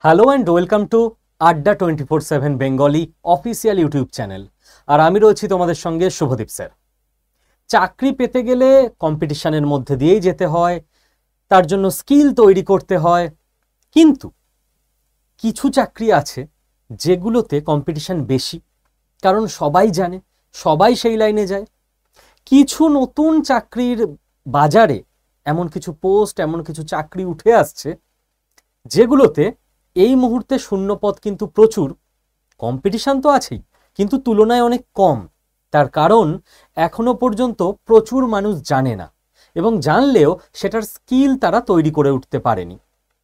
Hello and welcome to আড্ডা 24/7 Bengali official YouTube channel. আর আমি রয়েছি তোমাদের সঙ্গে শুভদীপ স্যার। চাকরি পেতে গেলে কম্পিটিশনের মধ্যে দিয়েই যেতে হয়, তার জন্য স্কিল তৈরি করতে হয়। কিন্তু কিছু চাকরি আছে যেগুলোতে কম্পিটিশন বেশি, কারণ সবাই জানে, সবাই সেই লাইনে যায়। কিছু নতুন চাকরির বাজারে এমন কিছু পোস্ট, এমন কিছু চাকরি উঠে আসছে যেগুলোতে এই মুহূর্তে শূন্যপদ কিন্তু প্রচুর, কম্পিটিশন তো আছেই, কিন্তু তুলনায় অনেক কম। তার কারণ এখনো পর্যন্ত প্রচুর মানুষ জানে না, এবং জানলেও সেটার স্কিল তারা তৈরি করে উঠতে পারেনি,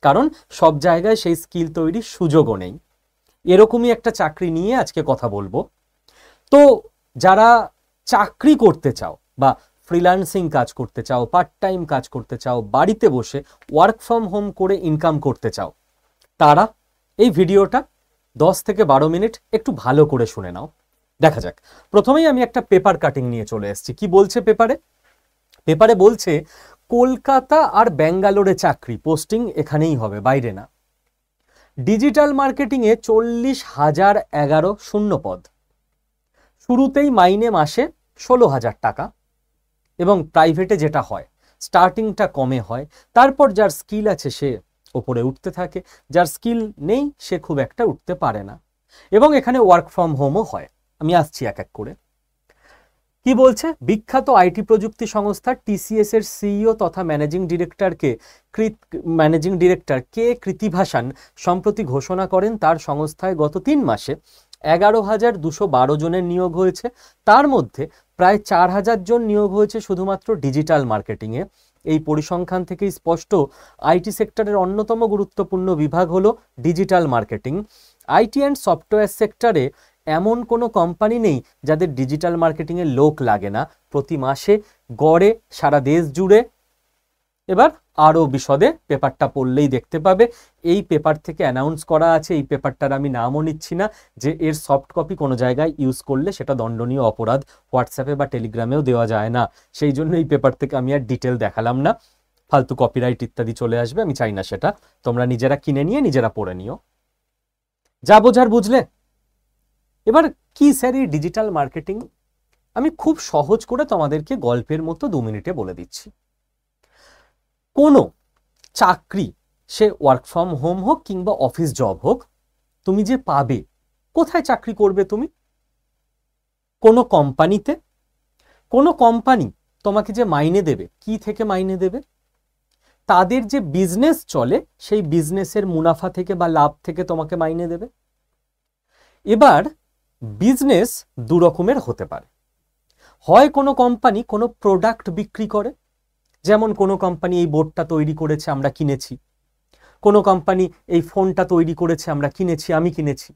কারণ সব জায়গায় সেই স্কিল তৈরির সুযোগও নেই। এরকমই একটা চাকরি নিয়ে আজকে কথা বলবো। তো যারা চাকরি করতে চাও বা ফ্রিল্যান্সিং কাজ করতে চাও, পার্ট টাইম কাজ করতে চাও, বাড়িতে বসে ওয়ার্ক ফ্রম হোম করে ইনকাম করতে চাও, তারা এই ভিডিওটা 10 থেকে 12 মিনিট একটু ভালো করে শুনে নাও। দেখা যাক। প্রথমেই আমি একটা পেপার কাটিং নিয়ে চলে এসেছি। কি বলছে পেপারে বলছে কলকাতা আর ব্যাঙ্গালোরে চাকরি, পোস্টিং এখানেই হবে, বাইরে না। ডিজিটাল মার্কেটিংয়ে 40,011 শূন্যপদ, শুরুতেই মাইনে মাসে 16,000 টাকা, এবং প্রাইভেটে যেটা হয় স্টার্টিংটা কমে হয়, তারপর যার স্কিল আছে সে ওপরে উঠতে থাকে, যার স্কিল নেই সে খুব একটা উঠতে পারে না। এবং এখানে ওয়ার্ক ফ্রম হোমও হয়। আমি আসছি এক এক করে। কি বলছে, বিখ্যাত আইটি প্রযুক্তি সংস্থা টিসিএস এর সিইও তথা ম্যানেজিং ডিরেক্টর কে কৃতিভাসান সম্প্রতি ঘোষণা করেন তার সংস্থায় গত 3 মাসে 11,212 জনের নিয়োগ হয়েছে। তার মধ্যে প্রায় 4,000 জন নিয়োগ হয়েছে শুধুমাত্র ডিজিটাল মার্কেটিংয়ে। এই পরিসংখ্যান থেকেই স্পষ্ট আইটি সেক্টরের অন্যতম গুরুত্বপূর্ণ বিভাগ হলো digital marketing. IT and software সেক্টরে এমন কোনো কোম্পানি নেই যাদের ডিজিটাল মার্কেটিংয়ে লোক লাগে না প্রতি মাসে, গড়ে সারা দেশ জুড়ে। এবার আরও বিশদে পেপারটা পড়লেই দেখতে পাবে। এই পেপার থেকে অ্যানাউন্স করা আছে, এই পেপারটার আমি নামও নিচ্ছি না, যে এর সফট কপি কোনো জায়গায় ইউজ করলে সেটা দণ্ডনীয় অপরাধ, হোয়াটসঅ্যাপে বা টেলিগ্রামেও দেওয়া যায় না। সেই জন্য এই পেপার থেকে আমি আর ডিটেল দেখালাম না, ফালতু কপিরাইট ইত্যাদি চলে আসবে, আমি চাই না সেটা। তোমরা নিজেরা কিনে নিয়ে নিজেরা পড়ে নিও, যা বোঝার বুঝলে। এবার কি স্যার এই ডিজিটাল মার্কেটিং? আমি খুব সহজ করে তোমাদেরকে গল্পের মতো 2 মিনিটে বলে দিচ্ছি। কোনো চাকরি, সে ওয়ার্ক ফ্রম হোম হোক কিংবা অফিস জব হোক, তুমি যে পাবে, কোথায় চাকরি করবে তুমি? কোনো কোম্পানিতে। কোনো কোম্পানি তোমাকে যে মাইনে দেবে, কি থেকে মাইনে দেবে? তাদের যে বিজনেস চলে সেই বিজনেসের মুনাফা থেকে বা লাভ থেকে তোমাকে মাইনে দেবে। এবার বিজনেস দু রকমের হতে পারে। হয় কোনো কোম্পানি কোনো প্রোডাক্ট বিক্রি করে, যেমন কোনো কোম্পানি এই বোর্ডটা তৈরি করেছে, আমরা কিনেছি। কোনো কোম্পানি এই ফোনটা তৈরি করেছে, আমরা কিনেছি, আমি কিনেছি।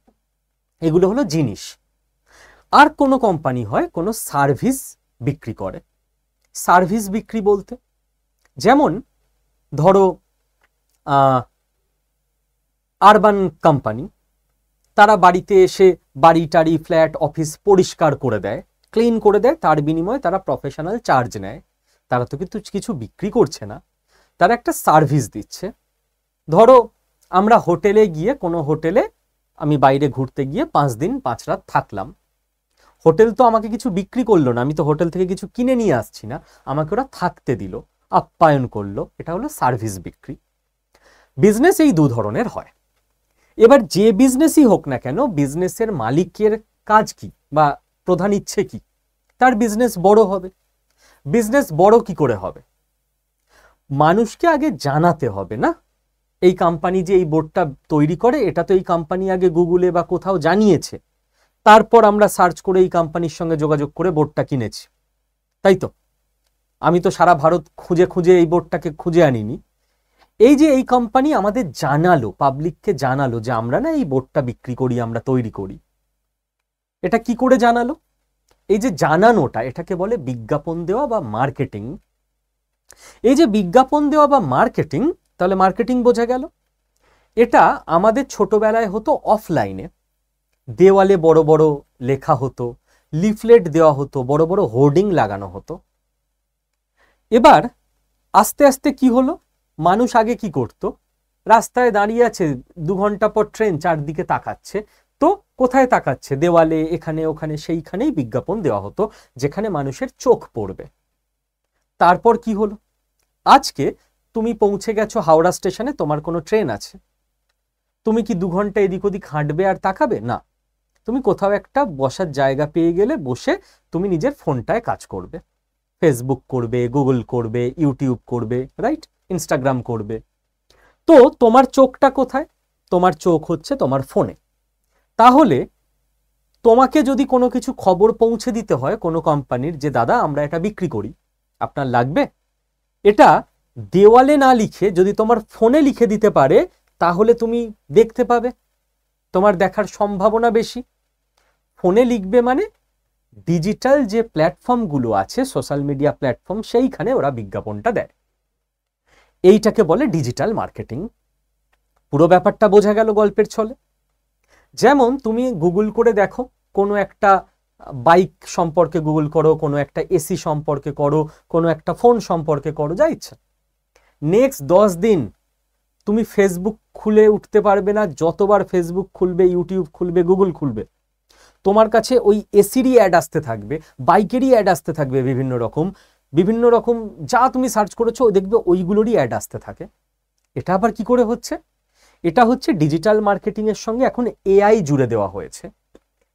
এগুলো হলো জিনিস। আর কোনো কোম্পানি হয় কোনো সার্ভিস বিক্রি করে। সার্ভিস বিক্রি বলতে যেমন ধরো আরবান কোম্পানি, তারা বাড়িতে এসে বাড়ি টাড়ি ফ্ল্যাট অফিস পরিষ্কার করে দেয়, ক্লিন করে দেয়, তার বিনিময়ে তারা প্রফেশনাল চার্জ নেয়। তারা তো কিন্তু কিছু বিক্রি করছে না, তারা একটা সার্ভিস দিচ্ছে। ধরো আমরা হোটেলে গিয়ে, কোনো হোটেলে আমি বাইরে ঘুরতে গিয়ে 5 দিন 5 রাত থাকলাম, হোটেল তো আমাকে কিছু বিক্রি করলো না, আমি তো হোটেল থেকে কিছু কিনে নিয়ে আসছি না, আমাকে ওরা থাকতে দিল, আপ্যায়ন করলো, এটা হলো সার্ভিস বিক্রি। বিজনেস এই 2 ধরনের হয়। এবার যে বিজনেসই হোক না কেন, বিজনেসের মালিকের কাজ কি বা প্রধান ইচ্ছে কি? তার বিজনেস বড় হবে। বিজনেস বড় কি করে হবে? মানুষকে আগে জানাতে হবে না, এই কোম্পানি যে এই বোর্ডটা তৈরি করে, এটা তো এই কোম্পানি আগে গুগলে বা কোথাও জানিয়েছে, তারপর আমরা সার্চ করে এই কোম্পানির সঙ্গে যোগাযোগ করে বোর্ডটা কিনেছি, তাই তো? আমি তো সারা ভারত খুঁজে খুঁজে এই বোর্ডটাকে খুঁজে আনিনি। এই যে এই কোম্পানি আমাদের জানালো, পাবলিককে জানালো যে আমরা না এই বোর্ডটা বিক্রি করি, আমরা তৈরি করি। এটা কি করে জানালো? এই যে জানানোটা, এটাকে বলে বিজ্ঞাপন দেওয়া বা মার্কেটিং। এই যে বিজ্ঞাপন দেওয়া বা মার্কেটিং, তাহলে মার্কেটিং বোঝা গেল। এটা আমাদের ছোটবেলায় হতো অফলাইনে, দেওয়ালে বড় বড় লেখা হতো, লিফলেট দেওয়া হতো, বড় বড় হোর্ডিং লাগানো হতো। এবার আস্তে আস্তে কি হলো, মানুষ আগে কি করত, রাস্তায় দাঁড়িয়ে আছে, 2 ঘন্টা পর ট্রেন, চারদিকে তাকাচ্ছে, তো কোথায় তাকাচ্ছে? দেওয়ালে, এখানে ওখানে, সেইখানেই বিজ্ঞাপন দেওয়া হতো যেখানে মানুষের চোখ পড়বে। তারপর কি হলো? আজকে তুমি পৌঁছে গেছো হাওড়া স্টেশনে, তোমার কোনো ট্রেন আছে, তুমি কি 2 ঘন্টা এদিক ওদিক হাঁটবে আর তাকাবে? না, তুমি কোথাও একটা বসার জায়গা পেয়ে গেলে বসে তুমি নিজের ফোনটায় কাজ করবে, ফেসবুক করবে, গুগল করবে, ইউটিউব করবে, রাইট, ইনস্টাগ্রাম করবে। তো তোমার চোখটা কোথায়? তোমার চোখ হচ্ছে তোমার ফোনে। তাহলে তোমাকে যদি কোনো কিছু খবর পৌঁছে দিতে হয় কোনো কোম্পানির, যে দাদা আমরা এটা বিক্রি করি, আপনার লাগবে, এটা দেওয়ালে না লিখে যদি তোমার ফোনে লিখে দিতে পারে, তাহলে তুমি দেখতে পাবে, তোমার দেখার সম্ভাবনা বেশি। ফোনে লিখবে মানে ডিজিটাল যে প্ল্যাটফর্মগুলো আছে, সোশ্যাল মিডিয়া প্ল্যাটফর্ম, সেইখানে ওরা বিজ্ঞাপনটা দেয়। এইটাকে বলে ডিজিটাল মার্কেটিং। পুরো ব্যাপারটা বোঝা গেল গল্পের ছলে। যেমন তুমি গুগল করে দেখো, কোনো একটা বাইক সম্পর্কে গুগল করো, কোনো একটা এসি সম্পর্কে করো, কোনো একটা ফোন সম্পর্কে করো, যা ইচ্ছা। নেক্সট 10 দিন তুমি ফেসবুক খুলে উঠতে পারবে না, যতবার ফেসবুক খুলবে, ইউটিউব খুলবে, গুগল খুলবে, তোমার কাছে ওই এসিরই অ্যাড আসতে থাকবে, বাইকেরই অ্যাড আসতে থাকবে, বিভিন্ন রকম যা তুমি সার্চ করেছো দেখবে ওইগুলোরই অ্যাড আসতে থাকে। এটা আবার কি করে হচ্ছে? এটা হচ্ছে ডিজিটাল মার্কেটিং এর সঙ্গে এখন এআই জুড়ে দেওয়া হয়েছে।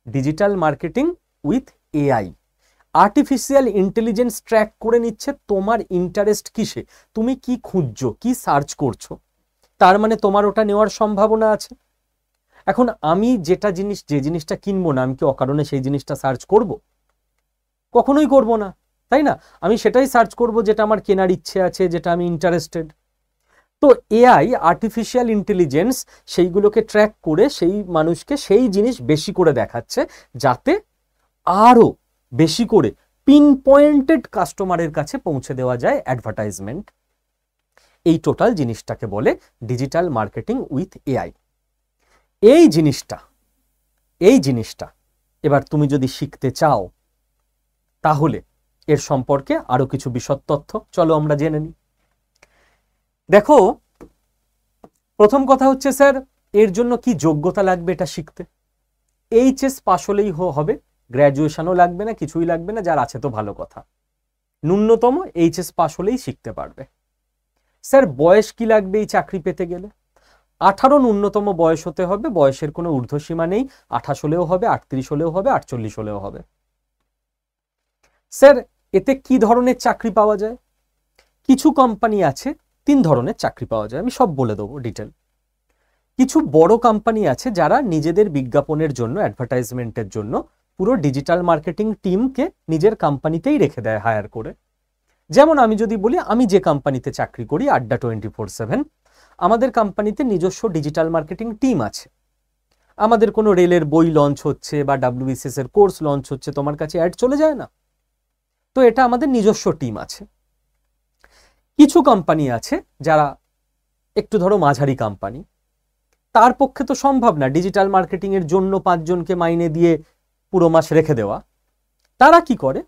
Digital marketing with AI, artificial intelligence track করে নিচ্ছে তোমার ইন্টারেস্ট কিসে, তুমি কি খুঁজছো, কি সার্চ করছো, তার মানে তোমার ওটা নেওয়ার সম্ভাবনা আছে। এখন আমি যে জিনিসটা কিনবো না, আমি কি অকারণে সেই জিনিসটা সার্চ করব? কখনোই করব না, তাই না? আমি সেটাই সার্চ করব যেটা আমার কেনার ইচ্ছে আছে, যেটা আমি ইন্টারেস্টেড। তো এআই, আর্টিফিশিয়াল ইন্টেলিজেন্স, সেইগুলোকে ট্র্যাক করে সেই মানুষকে সেই জিনিস বেশি করে দেখাচ্ছে, যাতে আরো বেশি করে পিন পয়েন্টেড কাস্টমারের কাছে পৌঁছে দেওয়া যায় অ্যাডভার্টাইজমেন্ট। এই টোটাল জিনিসটাকে বলে ডিজিটাল মার্কেটিং উইথ এআই। এই জিনিসটা এবার তুমি যদি শিখতে চাও, তাহলে এর সম্পর্কে আরো কিছু বিশদ তথ্য চলো আমরা জেনে নিই। দেখো, প্রথম কথা হচ্ছে স্যার, এর জন্য কি যোগ্যতা লাগবে এটা শিখতে? এইচএস পাস হলেই হবে, গ্র্যাজুয়েশনও লাগবে না, কিছুই লাগবে না, যার আছে তো ভালো কথা। ন্যূনতম এইচএস পাস হলেই শিখতে পারবে। স্যার বয়স কি লাগবে এই চাকরি পেতে গেলে? 18 ন্যূনতম বয়স হতে হবে, বয়সের কোনো ঊর্ধ্বসীমা নেই, 28 হলেও হবে, 38 হলেও হবে, 48 হলেও হবে। স্যার এতে কি ধরনের চাকরি পাওয়া যায়? কিছু কোম্পানি আছে 3 ধরনের চাকরি পাওয়া যায়, আমি সব বলে দেবো ডিটেল। কিছু বড় কোম্পানি আছে যারা নিজেদের বিজ্ঞাপনের জন্য, অ্যাডভার্টাইজমেন্টের জন্য পুরো ডিজিটাল মার্কেটিং টিমকে নিজের কোম্পানিতেই রেখে দেয় হায়ার করে। যেমন আমি যদি বলি, আমি যে কোম্পানিতে চাকরি করি, আড্ডা 24/7, আমাদের কোম্পানিতে নিজস্ব ডিজিটাল মার্কেটিং টিম আছে। আমাদের কোনো রেলের বই লঞ্চ হচ্ছে বা WBCS এর কোর্স লঞ্চ হচ্ছে, তোমার কাছে অ্যাড চলে যায় না? তো এটা আমাদের নিজস্ব টিম আছে। কিছু কোম্পানি আছে যারা একটু ধরো মাঝারি কোম্পানি, তার পক্ষে তো সম্ভব না ডিজিটাল মার্কেটিং এর জন্য 5 জনকে মাইনে দিয়ে পুরো মাস রেখে দেওয়া। তারা কি করে,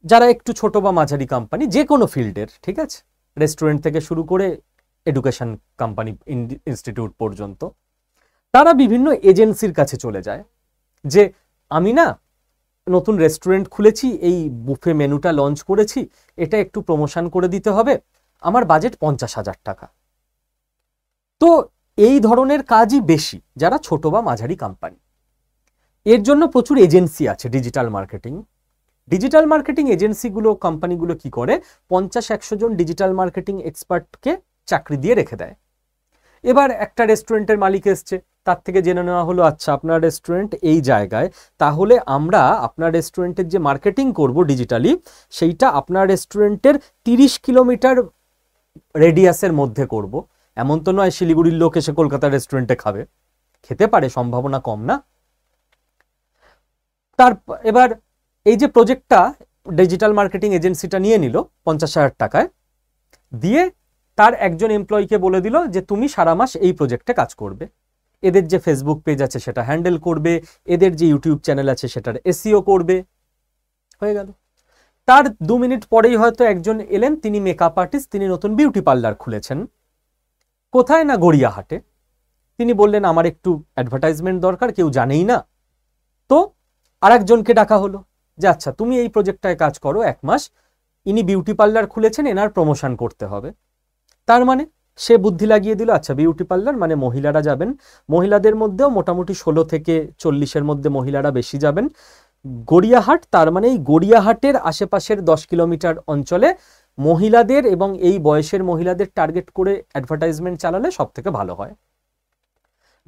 যারা একটু ছোট বা মাঝারি কোম্পানি, যে কোনো ফিল্ডের, ঠিক আছে, রেস্টুরেন্ট থেকে শুরু করে এডুকেশন কোম্পানি, ইনস্টিটিউট পর্যন্ত, তারা বিভিন্ন এজেন্সির কাছে চলে যায় যে আমি না নতুন রেস্টুরেন্ট খুলেছি, এই বুফে মেনুটা লঞ্চ করেছি, এটা একটু প্রমোশন করে দিতে হবে, আমার বাজেট 50,000 টাকা। তো এই ধরনের কাজই বেশি যারা ছোট বা মাঝারি কোম্পানি। এর জন্য প্রচুর এজেন্সি আছে ডিজিটাল মার্কেটিং এজেন্সিগুলো, কোম্পানিগুলো কি করে, 50-100 জন ডিজিটাল মার্কেটিং এক্সপার্টকে চাকরি দিয়ে রেখে দেয়। এবার একটা রেস্টুরেন্টের মালিক এসছে, তার থেকে জেনে নেওয়া হলো, আচ্ছা আপনার রেস্টুরেন্ট এই জায়গায়, তাহলে আমরা আপনার রেস্টুরেন্টের যে মার্কেটিং করব ডিজিটালি, সেইটা আপনার রেস্টুরেন্টের 30 কিলোমিটার রেডিয়াসের মধ্যে করব। এমন তো নয় শিলিগুড়ির লোক এসে কলকাতার রেস্টুরেন্টে খাবে, খেতে পারে, সম্ভাবনা কম না? এবার এই যে প্রজেক্টটা ডিজিটাল মার্কেটিং এজেন্সিটা নিয়ে নিল 50,000 টাকায়, দিয়ে তার একজন এমপ্লয়িকে বলে দিল যে তুমি সারা মাস এই প্রজেক্টে কাজ করবে, এদের যে ফেসবুক পেজ আছে সেটা হ্যান্ডেল করবে, এদের যে ইউটিউব চ্যানেল আছে সেটার এসইও করবে। হয়ে গেল। তার 2 মিনিট পরেই হয়তো একজন এলেন, তিনি মেকআপ আর্টিস্ট, তিনি নতুন বিউটি পার্লার খুলেছেন, কোথায় না গড়িয়াহাটে। তিনি বললেন আমার একটু অ্যাডভার্টাইজমেন্ট দরকার, কেউ জানেই না। তো আরেকজনকে ডাকা হলো যে আচ্ছা তুমি এই প্রজেক্টটায় কাজ করো 1 মাস, ইনি বিউটি পার্লার খুলেছেন, এনার প্রমোশন করতে হবে। তার মানে সে বুদ্ধি লাগিয়ে দিল, আচ্ছা বিউটি পার্লার মানে মহিলারা যাবেন, মহিলাদের মধ্যেও মোটামুটি 16 থেকে 40-এর মধ্যে মহিলারা বেশি যাবেন। গড়িয়াহাট, তার মানে এই গড়িয়াহাটের আশেপাশের 10 কিলোমিটার অঞ্চলে মহিলাদের এবং এই বয়সের মহিলাদের টার্গেট করে অ্যাডভার্টাইজমেন্ট চালালে সব থেকে ভালো হয়।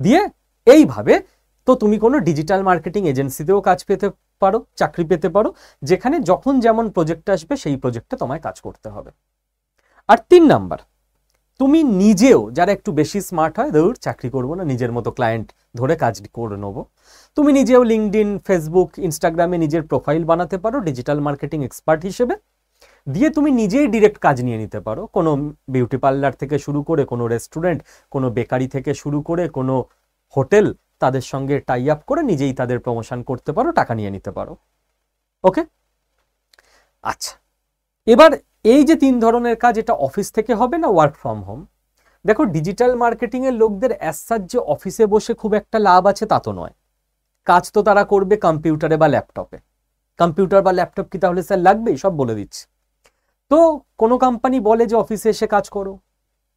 দিয়ে এইভাবে তো তুমি কোনো ডিজিটাল মার্কেটিং এজেন্সিতেও কাজ পেতে পারো, চাকরি পেতে পারো, যেখানে যখন যেমন প্রজেক্ট আসবে সেই প্রজেক্টে তোমায় কাজ করতে হবে। আর 3 নাম্বার, তুমি নিজেও, যারা একটু বেশি স্মার্ট হয়, ধর চাকরি করবো না, নিজের মতো ক্লায়েন্ট ধরে কাজ করে নেবো, তুমি নিজেও লিঙ্কডইন, ফেসবুক, ইনস্টাগ্রামে নিজের প্রোফাইল বানাতে পারো ডিজিটাল মার্কেটিং এক্সপার্ট হিসেবে। দিয়ে তুমি নিজেই ডিরেক্ট কাজ নিয়ে নিতে পারো, কোনো বিউটি পার্লার থেকে শুরু করে, কোনো রেস্টুরেন্ট, কোনো বেকারি থেকে শুরু করে, কোনো হোটেল, তাদের সঙ্গে টাই আপ করে নিজেই তাদের প্রমোশন করতে পারো, টাকা নিয়ে নিতে পারো। ওকে, আচ্ছা এবার এই যে 3 ধরনের কাজ, এটা অফিস থেকে হবে না ওয়ার্ক ফ্রম হোম? দেখো ডিজিটাল মার্কেটিং এর লোকদের অ্যাজ যে অফিসে বসে খুব একটা লাভ আছে তা তো নয়। কাজ তো তারা করবে কম্পিউটারে বা ল্যাপটপে। কম্পিউটার বা ল্যাপটপ কি তাহলে স্যার লাগবেই? সব বলে দিচ্ছি। তো কোনো কোম্পানি বলে যে অফিসে এসে কাজ করো,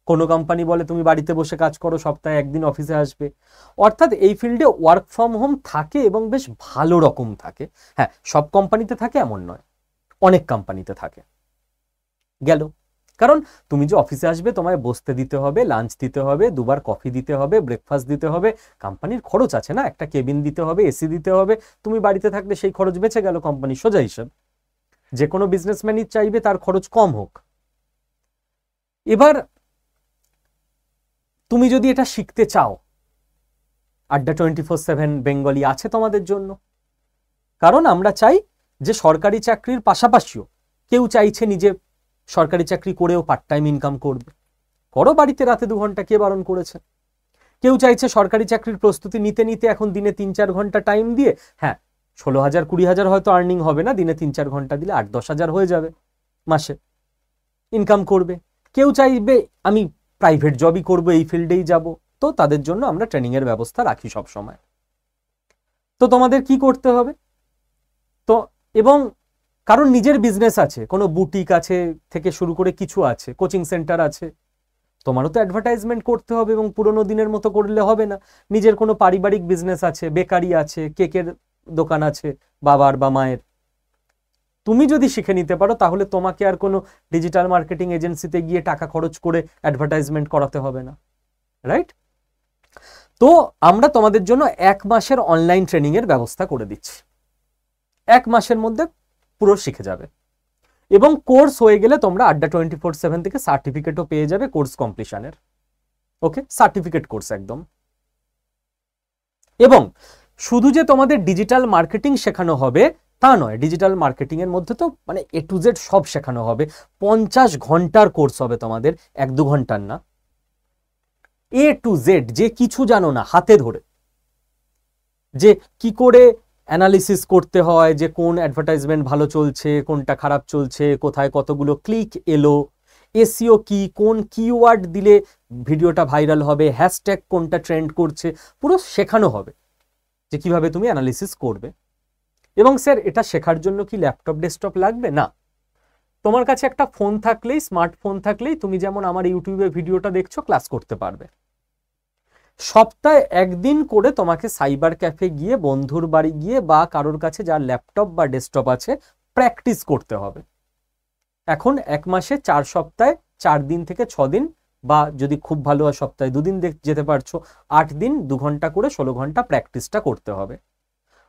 কোনো কোম্পানি বলে তুমি বাড়িতে বসে কাজ করো, সপ্তাহে 1 দিন অফিসে আসবে। অর্থাৎ এই ফিল্ডে ওয়ার্ক ফ্রম হোম থাকে এবং বেশ ভালো রকম থাকে। হ্যাঁ, সব কোম্পানিতে থাকে এমন নয়, অনেক কোম্পানিতে থাকে। গেল, কারণ তুমি যে অফিসে আসবে তোমায় বসতে দিতে হবে, লাঞ্চ দিতে হবে, 2 বার কফি দিতে হবে, ব্রেকফাস্ট দিতে হবে, কোম্পানির খরচ আছে না, একটা কেবিন দিতে হবে, এসি দিতে হবে। তুমি বাড়িতে থাকলে সেই খরচ বেঁচে গেল, কোম্পানির সোজা হিসাব। যে কোনো বিজনেসম্যানই চাইবে তার খরচ কম হোক। এবার তুমি যদি এটা শিখতে চাও, আড্ডা 24/7 বেঙ্গলি আছে তোমাদের জন্য। কারণ আমরা চাই যে সরকারি চাকরির পাশাপাশিও, কেউ চাইছে নিজে সরকারি চাকরি করেও পার্ট টাইম ইনকাম করবে, করো বাড়িতে রাতে 2 ঘন্টা, কে বারণ করেছে? কেউ চাইছে সরকারি চাকরির প্রস্তুতি নিতে নিতে এখন দিনে 3-4 ঘন্টা টাইম দিয়ে, হ্যাঁ 16,000-20,000 হয়তো আর্নিং হবে না, দিনে 3-4 ঘন্টা দিলে 8-10,000 হয়ে যাবে মাসে, ইনকাম করবে। কেউ চাইবে আমি প্রাইভেট জবই করব, এই ফিল্ডেই যাব, তো তাদের জন্য আমরা ট্রেনিং এর ব্যবস্থা রাখি সব সময়। তো তোমাদের কি করতে হবে? তো এবং কারণ নিজের বিজনেস আছে, কোনো বুটিক আছে থেকে শুরু করে কিছু আছে, কোচিং সেন্টার আছে, তোমারও তো অ্যাডভার্টাইজমেন্ট করতে হবে এবং পুরোনো দিনের মতো করলে হবে না। নিজের কোনো পারিবারিক বিজনেস আছে, বেকারি আছে, কেকের দোকান আছে বাবার বা মায়ের, তুমি যদি শিখে নিতে পারো তাহলে তোমাকে আর কোনো ডিজিটাল মার্কেটিং এজেন্সিতে গিয়ে টাকা খরচ করে অ্যাডভার্টাইজমেন্ট করাতে হবে না, রাইট? তো আমরা তোমাদের জন্য 1 মাসের অনলাইন ট্রেনিং এর ব্যবস্থা করে দিচ্ছি। 1 মাসের মধ্যে পুরো শিখে যাবে এবং কোর্স হয়ে গেলে তোমরা আড্ডা 24/7 থেকে সার্টিফিকেটও পেয়ে যাবে কোর্স কমপ্লিশনের। ওকে, সার্টিফিকেট কোর্স একদম। এবং শুধু যে তোমাদের ডিজিটাল মার্কেটিং শেখানো হবে তা নয়, ডিজিটাল মার্কেটিং এর মধ্যে তো মানে A to Z সব শেখানো হবে। 50 ঘন্টার কোর্স হবে তোমাদের, 1-2 ঘন্টার না। A to Z যে কিছু জানো না হাতে ধরে, যে কি করে অ্যানালিসিস করতে হয়, যে কোন অ্যাডভার্টাইজমেন্ট ভালো চলছে, কোনটা খারাপ চলছে, কোথায় কতগুলো ক্লিক এলো, এসইও কি, কোন কিওয়ার্ড দিলে ভিডিওটা ভাইরাল হবে, হ্যাশট্যাগ কোনটা ট্রেন্ড করছে, পুরো শেখানো হবে যে কিভাবে তুমি অ্যানালিসিস করবে। এবং স্যার এটা শেখার জন্য কি ল্যাপটপ ডেস্কটপ লাগবে? না, তোমার কাছে একটা ফোন থাকলেই, স্মার্টফোন থাকলেই তুমি যেমন আমার ইউটিউবে ভিডিওটা দেখছো ক্লাস করতে পারবে। সপ্তাহে 1 দিন করে তোমাকে সাইবার ক্যাফে গিয়ে, বন্ধুর বাড়ি গিয়ে বা কারোর কাছে যার ল্যাপটপ বা ডেস্কটপ আছে প্র্যাকটিস করতে হবে। এখন 1 মাসে 4 সপ্তাহে 4 দিন থেকে 6 দিন, বা যদি খুব ভালো হয় সপ্তাহে 2 দিন যেতে পারছো, 8 দিন 2 ঘন্টা করে 16 ঘন্টা প্র্যাকটিসটা করতে হবে।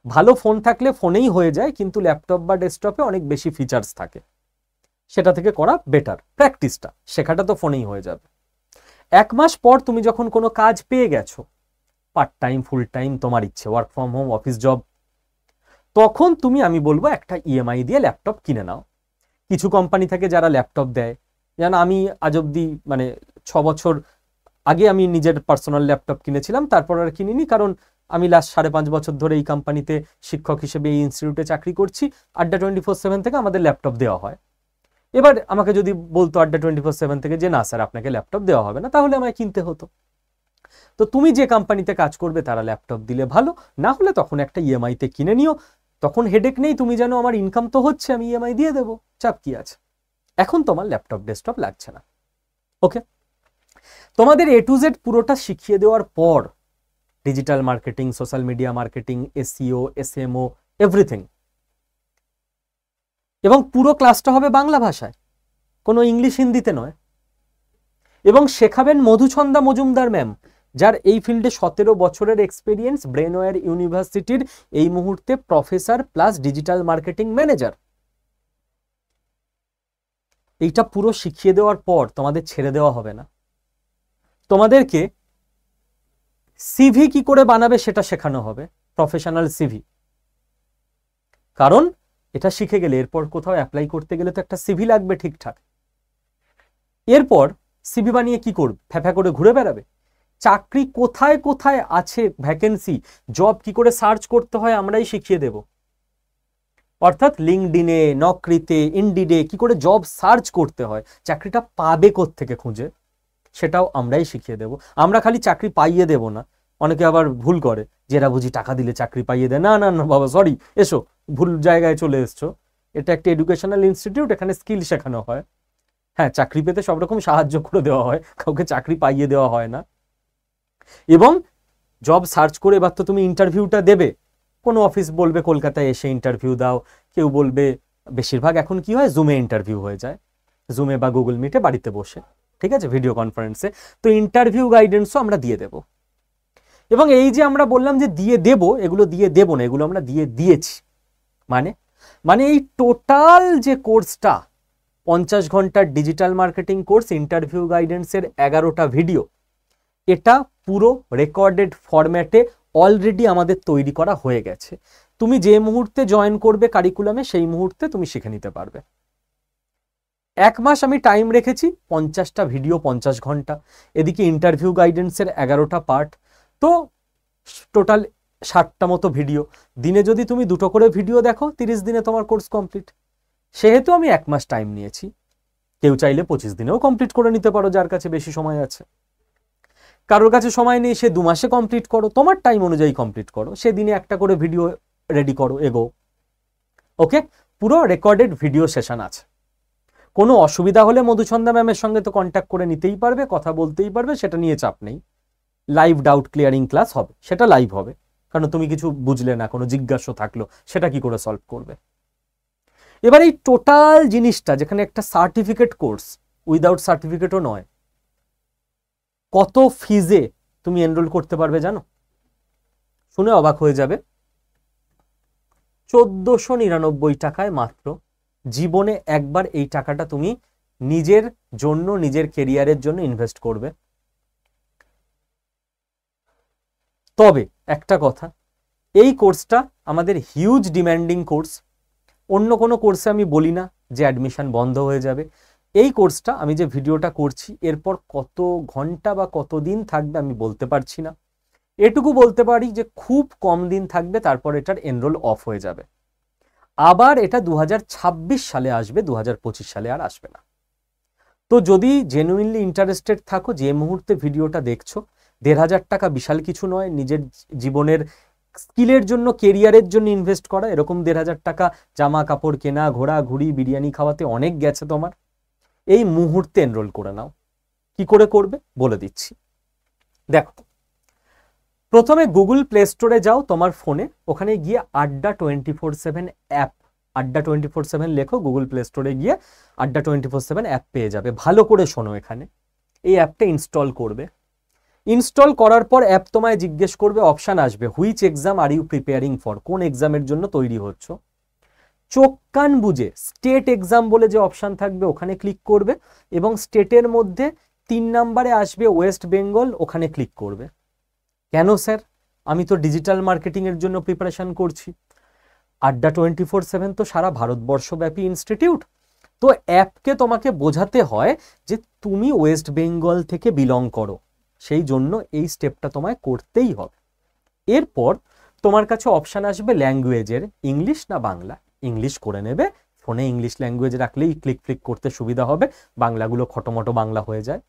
ভালো ফোন থাকলে ফোনেই হয়ে যায়, কিন্তু ল্যাপটপ বা ডেস্কটপে অনেক বেশি ফিচার্স থাকে, সেটা থেকে করা বেটার। প্র্যাকটিসটা, শেখাটা তো ফোনেই হয়ে যাবে। 1 মাস পর তুমি যখন কোনো কাজ পেয়ে গেছো, পার্ট টাইম, ফুল টাইম, তোমার ইচ্ছে, work from home, office job, তখন তুমি, আমি বলবো একটা ইএমআই দিয়ে ল্যাপটপ কিনে নাও। কিছু কোম্পানি থাকে যারা ল্যাপটপ দেয়, যেন আমি আজ অব্দি মানে 6 বছর আগে আমি নিজের পার্সোনাল ল্যাপটপ কিনেছিলাম, তারপর আর কিনিনি, কারণ আমি লাস্ট 5.5 বছর ধরে এই কোম্পানিতে শিক্ষক হিসেবে এই ইনস্টিটিউটে চাকরি করছি। আড্ডা 24/7 থেকে আমাদের ল্যাপটপ দেওয়া হয়। এবার আমাকে যদি বলতো Adda24/7 থেকে যে না স্যার আপনাকে ল্যাপটপ দেওয়া হবে না, তাহলে আমায় কিনতে হতো। তো তুমি যে কোম্পানিতে কাজ করবে তারা ল্যাপটপ দিলে ভালো, না হলে তখন একটা ইএমআইতে কিনে নিও, তখন হেডেক নেই, তুমি জানো আমার ইনকাম তো হচ্ছে, আমি ইএমআই দিয়ে দেবো, চাপ কি আছে। এখন তোমার ল্যাপটপ ডেস্কটপ লাগছে না। ওকে, তোমাদের A to Z পুরোটা শিখিয়ে দেওয়ার পর digital marketing, social media marketing, SEO, এসএমও, everything, এবং পুরো ক্লাসটা হবে বাংলা ভাষায়, কোনো ইংলিশ হিন্দিতে নয়। এবং শেখাবেন মধুছন্দা মজুমদার ম্যাম, যার এই ফিল্ডে 17 বছরের এক্সপিরিয়েন্স, ব্রেনওয়্যার ইউনিভার্সিটির এই মুহূর্তে professor plus digital marketing manager. এইটা পুরো শিখিয়ে দেওয়ার পর তোমাদের ছেড়ে দেওয়া হবে না, তোমাদেরকে সিভি কি করে বানাবে সেটা শেখানো হবে, প্রফেশনাল সিভি। কারণ এটা শিখে গেলে এরপর কোথাও অ্যাপ্লাই করতে গেলে তো একটা সিভি লাগবে ঠিকঠাক। এরপর সিভি বানিয়ে কি করবে, ফ্যাফা করে ঘুরে বেড়াবে। চাকরি কোথায় কোথায় আছে, ভ্যাকেন্সি, জব কি করে সার্চ করতে হয় আমরাই শিখিয়ে দেব। অর্থাৎ লিঙ্কডিনে, নকরিতে, ইনডিডে কি করে জব সার্চ করতে হয়, চাকরিটা পাবে কোত্থেকে খুঁজে, সেটাও আমরাই শিখিয়ে দেব। আমরা খালি চাকরি পাইয়ে দেব না, অনেকে আবার ভুল করে, যেটা বুঝি টাকা দিলে চাকরি পাইয়ে দেয়। না না না বাবা, সরি, এসো, ভুল জায়গায় চলে এসছো। এটা একটা এডুকেশনাল ইনস্টিটিউট, এখানে স্কিল শেখানো হয়। হ্যাঁ, চাকরি পেতে সব রকম সাহায্য করে দেওয়া হয়, কাউকে চাকরি পাইয়ে দেওয়া হয় না। এবং জব সার্চ করে এবার তো তুমি ইন্টারভিউটা দেবে, কোনো অফিস বলবে কলকাতায় এসে ইন্টারভিউ দাও, কেউ বলবে, বেশিরভাগ এখন কি হয় জুমে ইন্টারভিউ হয়ে যায়, জুমে বা গুগল মিটে বাড়িতে বসে, ঠিক আছে, ভিডিও কনফারেন্সে। তো ইন্টারভিউ গাইডেন্সও আমরা দিয়ে দেব। এবং এই যে আমরা বললাম যে দিয়ে দেব, এগুলো দিয়ে দেব না, এগুলো আমরা দিয়ে দিয়েছি। মানে মানে এই টোটাল যে কোর্সটা 50 ঘন্টার ডিজিটাল মার্কেটিং কোর্স, ইন্টারভিউ গাইডেন্সের 11টা ভিডিও, এটা পুরো রেকর্ডেড ফরম্যাটে অলরেডি আমাদের তৈরি করা হয়ে গেছে। তুমি যে মুহূর্তে জয়েন করবে কারিকুলামে, সেই মুহূর্তে তুমি শিখে নিতে পারবে। 1 মাস আমি টাইম রেখেছি, 50টা ভিডিও, 50 ঘন্টা, এদিকে ইন্টারভিউ গাইডেন্সের 11টা পার্ট, তো টোটাল 60টা মতো ভিডিও। দিনে যদি তুমি 2টো করে ভিডিও দেখো, 30 দিনে তোমার কোর্স কমপ্লিট। সেহেতু আমি 1 মাস টাইম নিয়েছি, কেউ চাইলে 25 দিনেও কমপ্লিট করে নিতে পারো, যার কাছে বেশি সময় আছে। কারোর কাছে সময় নেই, সে 2 মাসে কমপ্লিট করো, তোমার টাইম অনুযায়ী কমপ্লিট করো, সেদিনে একটা করে ভিডিও রেডি করো, এগো। ওকে, পুরো রেকর্ডেড ভিডিও সেশন আছে। কোনো অসুবিধা হলে মধুছন্দা ম্যামের সঙ্গে তো কন্ট্যাক্ট করে নিতেই পারবে, কথা বলতেই পারবে, সেটা নিয়ে চাপ নেই। লাইভ ডাউট ক্লিয়ারিং ক্লাস হবে, সেটা লাইভ হবে, কারণ তুমি কিছু বুঝলে না, কোনো জিজ্ঞাসা থাকলো, সেটা কি করে সলভ করবে। এবার এই টোটাল জিনিসটা, যেখানে একটা সার্টিফিকেট কোর্স, উইদাউট সার্টিফিকেটও নয়, কত ফিজে তুমি এনরোল করতে পারবে জানো? শুনে অবাক হয়ে যাবে, 1499 টাকায় মাত্র। জীবনে একবার এই টাকাটা তুমি নিজের জন্য, নিজের কেরিয়ারের জন্য ইনভেস্ট করবে। তবে একটা কথা, এই কোর্সটা আমাদের হিউজ ডিম্যান্ডিং কোর্স। অন্য কোনো কোর্সে আমি বলি না যে অ্যাডমিশন বন্ধ হয়ে যাবে। এই কোর্সটা আমি যে ভিডিওটা করছি, এরপর কত ঘন্টা বা কত দিন থাকবে আমি বলতে পারছি না। এটুকু বলতে পারি যে খুব কম দিন থাকবে, তারপর এটার এনরোল অফ হয়ে যাবে। আবার এটা 2026 সালে আসবে, 2025 সালে আর আসবে না। তো যদি জেনুইনলি ইন্টারেস্টেড থাকো, যে মুহূর্তে ভিডিওটা দেখছো, 1500 টাকা বিশাল কিছু নয়, নিজের জীবনের স্কিলের জন্য, কেরিয়ারের জন্য ইনভেস্ট করা। এরকম 1500 টাকা জামা কাপড় কেনা, ঘোরাঘুরি, বিরিয়ানি খাওয়াতে অনেক গেছে তোমার। এই মুহূর্তে এনরোল করে নাও। কি করে করবে বলে দিচ্ছি। দেখো, প্রথমে গুগল প্লে স্টোরে যাও তোমার ফোনে, ওখানে গিয়ে Adda24/7 অ্যাপ, Adda24/7 লেখো, গুগল প্লে স্টোরে গিয়ে Adda24/7 অ্যাপ পেয়ে যাবে। ভালো করে শোনো, এখানে এই অ্যাপটা ইনস্টল করবে। ইনস্টল করার পর অ্যাপ তোমায় জিজ্ঞেস করবে, অপশান আসবে, which exam are you preparing for, কোন এক্সামের জন্য তৈরি হচ্ছ। চোখ কান বুঝে স্টেট এক্সাম বলে যে অপশান থাকবে, ওখানে ক্লিক করবে, এবং স্টেটের মধ্যে 3 নম্বরে আসবে ওয়েস্ট বেঙ্গল, ওখানে ক্লিক করবে। কেন স্যার? আমি তো ডিজিটাল মার্কেটিং এর জন্য প্রিপারেশন করছি। Adda24/7 তো সারা ভারতবর্ষব্যাপী ইনস্টিটিউট, তো অ্যাপকে তোমাকে বোঝাতে হয় যে তুমি ওয়েস্ট বেঙ্গল থেকে বিলং করো, সেই জন্য এই স্টেপটা তোমায় করতেই হবে। এরপর তোমার কাছে অপশান আসবে ল্যাঙ্গুয়েজের, ইংলিশ না বাংলা। ইংলিশ করে নেবে, ফোনে ইংলিশ ল্যাঙ্গুয়েজ রাখলেই ক্লিক ফ্লিক করতে সুবিধা হবে, বাংলাগুলো খটোমটো বাংলা হয়ে যায়।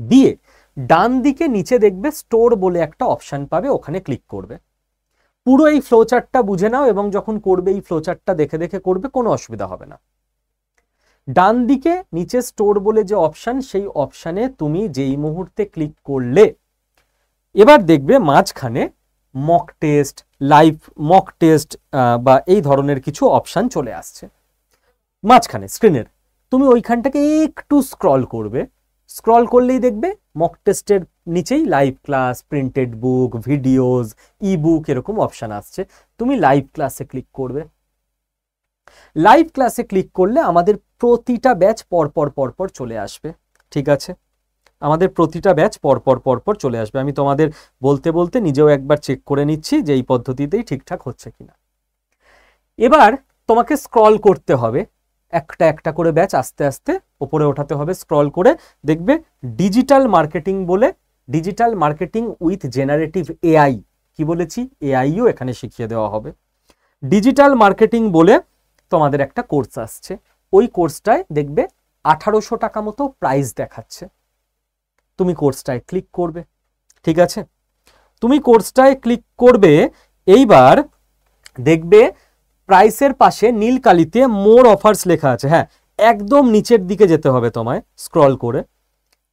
দিয়ে ডান দিকে নিচে দেখবে স্টোর বলে একটা অপশন পাবে, ওখানে ক্লিক করবে। পুরো এই ফ্লোচার্টটা বুঝে নাও এবং যখন করবে এই ফ্লোচার্টটা দেখে দেখে করবে, কোনো অসুবিধা হবে না। ডান দিকে নিচে স্টোর বলে যে অপশন, সেই অপশানে তুমি যেই মুহূর্তে ক্লিক করলে এবার দেখবে মাঝখানে mock test, live mock test বা এই ধরনের কিছু অপশান চলে আসছে মাঝখানে স্ক্রিনের। তুমি ওইখানটাকে একটু স্ক্রল করবে, স্ক্রল করলেই দেখবে মক টেস্টের নিচেই live class, printed book, videos, e book এরকম অপশান আসছে। তুমি লাইভ ক্লাসে ক্লিক করবে। লাইভ ক্লাসে ক্লিক করলে আমাদের প্রতিটা ব্যাচ পরপর চলে আসবে। ঠিক আছে, আমাদের প্রতিটা ব্যাচ পরপর চলে আসবে। আমি তোমাদের বলতে বলতে নিজেও একবার চেক করে নিচ্ছি যে এই পদ্ধতিতেই ঠিকঠাক হচ্ছে কিনা। এবার তোমাকে স্ক্রল করতে হবে, একটা একটা করে ব্যাচ আস্তে আস্তে ওপরে ওঠাতে হবে। স্ক্রল করে দেখবে ডিজিটাল মার্কেটিং বলে, digital marketing with generative AI, কি বলেছি, এআইও এখানে শিখিয়ে দেওয়া হবে। ডিজিটাল মার্কেটিং বলে তোমাদের একটা কোর্স আসছে, ওই কোর্সটায় দেখবে 1800 টাকা মতো প্রাইস দেখাচ্ছে। তুমি কোর্সটায় ক্লিক করবে। ঠিক আছে, তুমি কোর্সটায় ক্লিক করবে। এইবার দেখবে প্রাইসের পাশে নীল কালিতে মোর অফার্স লেখা আছে। হ্যাঁ, একদম নিচের দিকে যেতে হবে তোমায় স্ক্রল করে।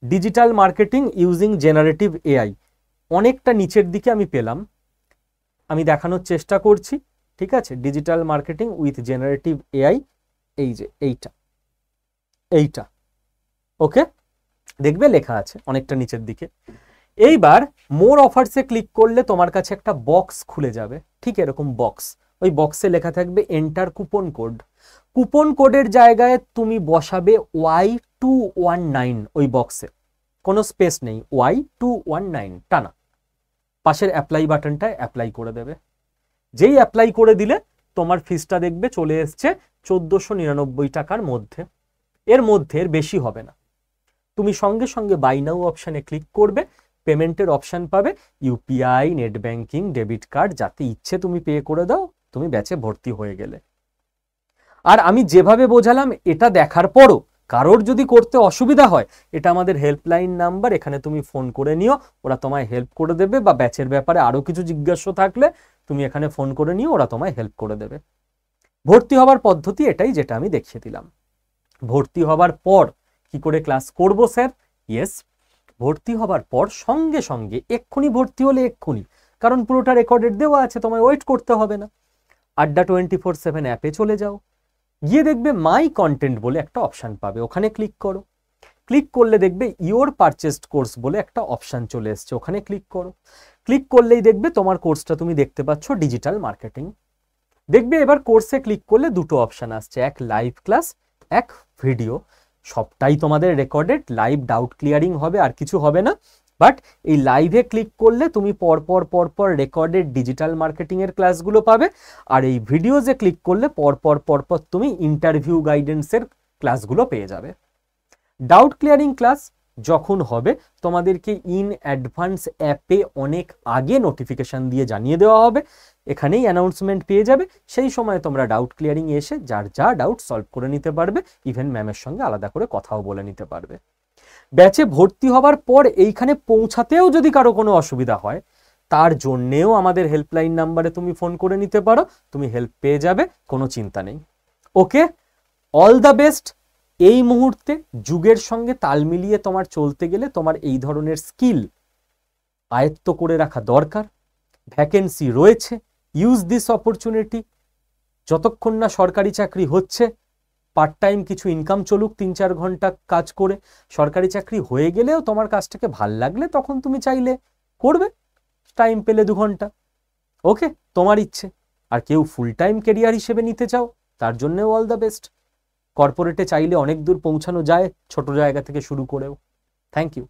Digital marketing using generative AI অনেকটা নিচের দিকে আমি পেলাম, আমি দেখানোর চেষ্টা করছি। ঠিক আছে, digital marketing with generative AI, এই যে এইটা ওকে, দেখবে লেখা আছে অনেকটা নিচের দিকে। এইবার মোর অফার্সে ক্লিক করলে তোমার কাছে একটা বক্স খুলে যাবে, ঠিক এরকম বক্স। ওই বক্সে লেখা থাকবে এন্টার কুপন কোড। কুপন কোডের জায়গায় তুমি বসাবে Y219, ওই বক্সে কোনো স্পেস নেই, Y219 টানা। পাশের অ্যাপ্লাই বাটনটায় অ্যাপ্লাই করে দেবে। যেই অ্যাপ্লাই করে দিলে তোমার ফিসটা দেখবে চলে এসছে 1499 টাকার মধ্যে, এর মধ্যে এর বেশি হবে না। তুমি সঙ্গে সঙ্গে বাই নাও অপশানে ক্লিক করবে, পেমেন্টের অপশান পাবে, UPI, net banking, debit card, যাতে ইচ্ছে তুমি পে করে দাও, তুমি ব্যাচে ভর্তি হয়ে গেলে। আর আমি যেভাবে বোঝালাম এটা দেখার পরও কারোর যদি করতে অসুবিধা হয়, এটা আমাদের হেল্পলাইন নাম্বার, এখানে তুমি ফোন করে নিও, ওরা তোমায় হেল্প করে দেবে। বা ব্যাচের ব্যাপারে আরও কিছু জিজ্ঞাসা থাকলে তুমি এখানে ফোন করে নিও, ওরা তোমায় হেল্প করে দেবে। ভর্তি হবার পদ্ধতি এটাই, যেটা আমি দেখিয়ে দিলাম। ভর্তি হবার পর কি করে ক্লাস করব স্যার? ইয়েস, ভর্তি হবার পর সঙ্গে সঙ্গে এক্ষুনি ভর্তি হলে এক্ষুনি, কারণ পুরোটা রেকর্ডেড দেওয়া আছে, তোমায় ওয়েট করতে হবে না। আড্ডা 24/7 অ্যাপে চলে যাও, গিয়ে দেখবে মাই কন্টেন্ট বলে একটা অপশান পাবে, ওখানে ক্লিক করো। ক্লিক করলে দেখবে ইওর পারচেসড কোর্স বলে একটা অপশান চলে এসছে, ওখানে ক্লিক করো। ক্লিক করলেই দেখবে তোমার কোর্সটা তুমি দেখতে পাচ্ছ, ডিজিটাল মার্কেটিং। দেখবে এবার কোর্সে ক্লিক করলে দুটো অপশান আসছে, এক লাইভ ক্লাস, এক ভিডিও। সবটাই তোমাদের রেকর্ডেড, লাইভ ডাউট ক্লিয়ারিং হবে, আর কিছু হবে না। বাট এই লাইভে ক্লিক করলে তুমি পরপর রেকর্ডেড ডিজিটাল মার্কেটিং এর ক্লাসগুলো পাবে, আর এই ভিডিওজে ক্লিক করলে পরপর তুমি ইন্টারভিউ গাইডেন্সের ক্লাসগুলো পেয়ে যাবে। ডাউট ক্লিয়ারিং ক্লাস যখন হবে তোমাদেরকে ইন অ্যাডভান্স অ্যাপে অনেক আগে নোটিফিকেশন দিয়ে জানিয়ে দেওয়া হবে, এখানেই অ্যানাউন্সমেন্ট পেয়ে যাবে। সেই সময় তোমরা ডাউট ক্লিয়ারিং এসে যার যা ডাউট সলভ করে নিতে পারবে, ইভেন ম্যামের সঙ্গে আলাদা করে কথাও বলে নিতে পারবে। ব্যাচে ভর্তি হবার পর এইখানে পৌঁছাতেও যদি কারো কোনো অসুবিধা হয়, তার জন্যেও আমাদের হেল্পলাইন নাম্বারে তুমি ফোন করে নিতে পারো, তুমি হেল্প পেয়ে যাবে, কোনো চিন্তা নেই। ওকে, অল দ্য বেস্ট। এই মুহূর্তে যুগের সঙ্গে তাল মিলিয়ে তোমার চলতে গেলে তোমার এই ধরনের স্কিল আয়ত্ত করে রাখা দরকার। ভ্যাকেন্সি রয়েছে, ইউজ দিস অপরচুনিটি। যতক্ষণ না সরকারি চাকরি হচ্ছে, পার্ট টাইম কিছু ইনকাম চলুক, 3-4 ঘন্টা কাজ করে। সরকারি চাকরি হয়ে গেলেও তোমার কাজটাকে ভাল লাগলে তখন তুমি চাইলে করবে, টাইম পেলে 2 ঘন্টা। ওকে, তোমার ইচ্ছে। আর কেউ ফুল টাইম কেরিয়ার হিসেবে নিতে চাও, তার জন্যও অল দ্য বেস্ট। কর্পোরেটে চাইলে অনেক দূর পৌঁছানো যায় ছোট জায়গা থেকে শুরু করেও। Thank you.